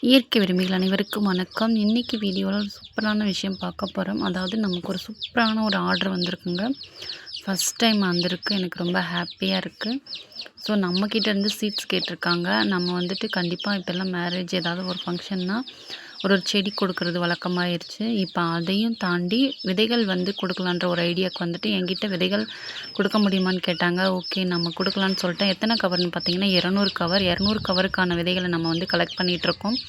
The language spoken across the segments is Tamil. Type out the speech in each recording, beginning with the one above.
இயற்கை விரும்பிகள் அனைவருக்கும் வணக்கம். இன்னைக்கு வீடியோவில் ஒரு சூப்பரான விஷயம் பார்க்க போகிறோம். அதாவது நமக்கு ஒரு சூப்பரான ஒரு ஆர்டர் வந்திருக்குங்க. ஃபஸ்ட் டைம் வந்திருக்கு. எனக்கு ரொம்ப ஹாப்பியாக இருக்குது. ஸோ நம்மக்கிட்ட இருந்து சீட்ஸ் கேட்டிருக்காங்க. நம்ம வந்துட்டு கண்டிப்பாக இப்போல்லாம் மேரேஜ் ஏதாவது ஒரு ஃபங்க்ஷன்னா ஒரு செடி கொடுக்குறது வழக்கமாயிருச்சு. இப்போ அதையும் தாண்டி விதைகள் வந்து கொடுக்கலான்ற ஒரு ஐடியாவுக்கு வந்துட்டு என்கிட்ட விதைகள் கொடுக்க முடியுமான்னு கேட்டாங்க. ஓகே நம்ம கொடுக்கலான்னு சொல்லிட்டேன். எத்தனை கவர்னு பார்த்தீங்கன்னா 200 கவர். 200 கவருக்கான விதைகளை நம்ம வந்து கலெக்ட் பண்ணிகிட்ருக்கோம்.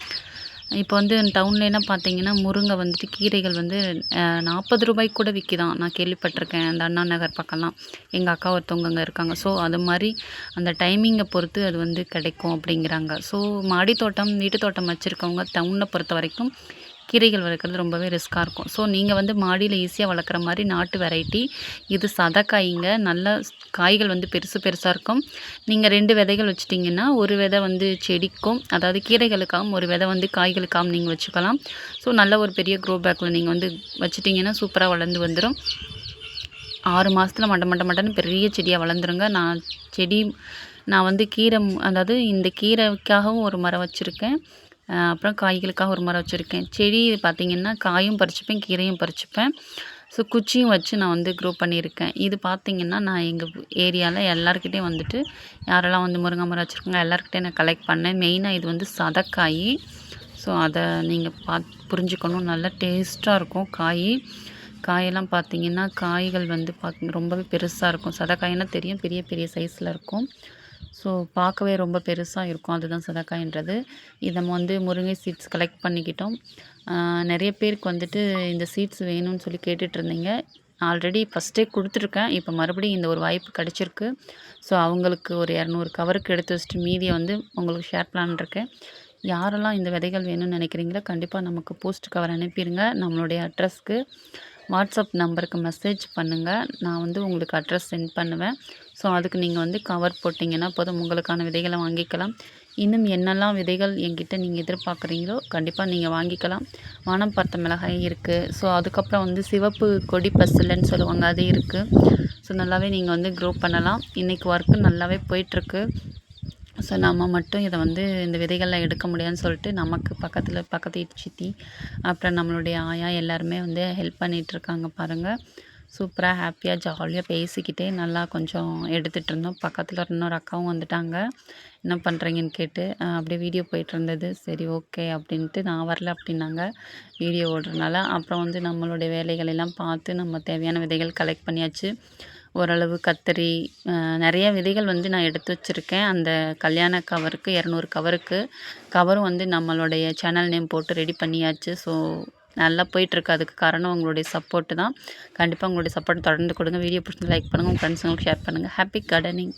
இப்போ வந்து டவுன்லலாம் பார்த்தீங்கன்னா முருங்கை வந்துட்டு கீரைகள் வந்து 40 ரூபாய்க்கு கூட விற்கிதான். நான் கேள்விப்பட்டிருக்கேன். அந்த அண்ணா நகர் பக்கம்லாம் எங்கள் அக்கா ஒருத்தவங்க அங்கே இருக்காங்க. ஸோ அது மாதிரி அந்த டைமிங்கை பொறுத்து அது வந்து கிடைக்கும் அப்படிங்கிறாங்க. ஸோ மாடி தோட்டம் வீட்டு தோட்டம் வச்சுருக்கவங்க டவுனை பொறுத்த வரைக்கும் கீரைகள் வளர்க்குறது ரொம்பவே ரிஸ்க்காக இருக்கும். ஸோ நீங்கள் வந்து மாடியில் ஈஸியாக வளர்க்குற மாதிரி நாட்டு வெரைட்டி இது சதக்காய்ங்க. நல்ல காய்கள் வந்து பெருசு பெருசாக இருக்கும். நீங்கள் 2 விதைகள் வச்சிட்டிங்கன்னா ஒரு விதை வந்து செடிக்கும், அதாவது கீரைகளுக்காகவும், ஒரு விதை வந்து காய்களுக்காகவும் நீங்கள் வச்சுக்கலாம். ஸோ நல்ல ஒரு பெரிய க்ரோ பேக்கில் நீங்கள் வந்து வச்சிட்டிங்கன்னா சூப்பராக வளர்ந்து வந்துடும். 6 மாதத்தில் மட்டன்னு பெரிய செடியாக வளர்ந்துருங்க. நான் வந்து கீரை அதாவது இந்த கீரைக்காகவும் ஒரு மரம் வச்சுருக்கேன். அப்புறம் காய்களுக்காக ஒரு மரம் வச்சுருக்கேன். செடி பார்த்திங்கன்னா காயும் பறிச்சுப்பேன், கீரையும் பறிச்சுப்பேன். ஸோ குச்சியும் வச்சு நான் வந்து க்ரோ பண்ணியிருக்கேன். இது பார்த்திங்கன்னா நான் எங்கள் ஏரியாவில் எல்லாருக்கிட்டேயும் வந்துட்டு யாரெல்லாம் வந்து முருங்கை மரம் வச்சுருக்காங்க எல்லாருக்கிட்டேயும் நான் கலெக்ட் பண்ணேன். மெயினாக இது வந்து சதக்காய். ஸோ அதை நீங்கள் புரிஞ்சுக்கணும். நல்லா டேஸ்ட்டாக இருக்கும் காயெல்லாம் பார்த்திங்கன்னா காய்கள் வந்து ரொம்பவே பெருசாக இருக்கும். சதக்காய்னா தெரியும், பெரிய பெரிய சைஸில் இருக்கும். ஸோ பார்க்கவே ரொம்ப பெருசாக இருக்கும். அதுதான் சதக்காய்ன்றது. இதை நம்ம வந்து முருங்கை சீட்ஸ் கலெக்ட் பண்ணிக்கிட்டோம். நிறைய பேருக்கு வந்துட்டு இந்த சீட்ஸ் வேணும்னு சொல்லி கேட்டுட்ருந்தீங்க. ஆல்ரெடி ஃபஸ்ட்டே கொடுத்துருக்கேன். இப்போ மறுபடியும் இந்த ஒரு வாய்ப்பு கிடச்சிருக்கு. ஸோ அவங்களுக்கு ஒரு 200 கவருக்கு எடுத்து வச்சுட்டு மீதியை வந்து உங்களுக்கு ஷேர் பண்ணலான்ருக்கேன். யாரெல்லாம் இந்த விதைகள் வேணும்னு நினைக்கிறீங்களோ கண்டிப்பாக நமக்கு போஸ்ட் கவர் அனுப்பிடுங்க. நம்மளுடைய அட்ரஸ்க்கு வாட்ஸ்அப் நம்பருக்கு மெசேஜ் பண்ணுங்கள். நான் வந்து உங்களுக்கு அட்ரஸ் சென்ட் பண்ணுவேன். ஸோ அதுக்கு நீங்கள் வந்து கவர் போட்டிங்கன்னா போதும், உங்களுக்கான விதைகளை வாங்கிக்கலாம். இன்னும் என்னெல்லாம் விதைகள் என்கிட்ட நீங்கள் எதிர்பார்க்குறீங்களோ கண்டிப்பாக நீங்கள் வாங்கிக்கலாம். வானம் பார்த்த மிளகாய் இருக்குது. ஸோ அதுக்கப்புறம் வந்து சிவப்பு கொடி பசலைன்னு சொல்லுவாங்க, அது இருக்குது. ஸோ நல்லாவே நீங்கள் வந்து க்ரோ பண்ணலாம். இன்றைக்கி ஒர்க்கு நல்லாவே போயிட்டுருக்கு. ஸோ நம்ம மட்டும் இதை வந்து இந்த விதைகள்லாம் எடுக்க முடியாதுன்னு சொல்லிட்டு நமக்கு பக்கத்து வீட்டு சித்தி அப்புறம் நம்மளுடைய ஆயா எல்லாருமே வந்து ஹெல்ப் பண்ணிகிட்ருக்காங்க பாருங்கள். சூப்பராக ஹாப்பியாக ஜாலியாக பேசிக்கிட்டே நல்லா கொஞ்சம் எடுத்துகிட்டு இருந்தோம். பக்கத்தில் இன்னொரு அக்காவும் வந்துட்டாங்க. என்ன பண்ணுறீங்கன்னு கேட்டு அப்படியே வீடியோ போயிட்டுருந்தது. சரி ஓகே அப்படின்ட்டு நான் வரல அப்படின்னாங்க வீடியோ ஓடுறதுனால. அப்புறம் வந்து நம்மளுடைய வேலைகள் எல்லாம் பார்த்து நம்ம தேவையான விதைகள் கலெக்ட் பண்ணியாச்சு. ஓரளவு கத்தரி நிறைய விதைகள் வந்து நான் எடுத்து வச்சுருக்கேன். அந்த கல்யாண கவருக்கு 200 கவரும் வந்து நம்மளுடைய சேனல் நேம் போட்டு ரெடி பண்ணியாச்சு. ஸோ நல்லா போயிட்டுருக்கு. அதுக்கு காரணம் உங்களுடைய சப்போர்ட்டு தான். கண்டிப்பாக உங்களுடைய சப்போர்ட் தொடர்ந்து கொடுங்க. வீடியோ பிடிச்சிருந்தா லைக் பண்ணுங்கள். உங்கள் ஃப்ரெண்ட்ஸுங்களுக்கு ஷேர் பண்ணுங்கள். Happy gardening.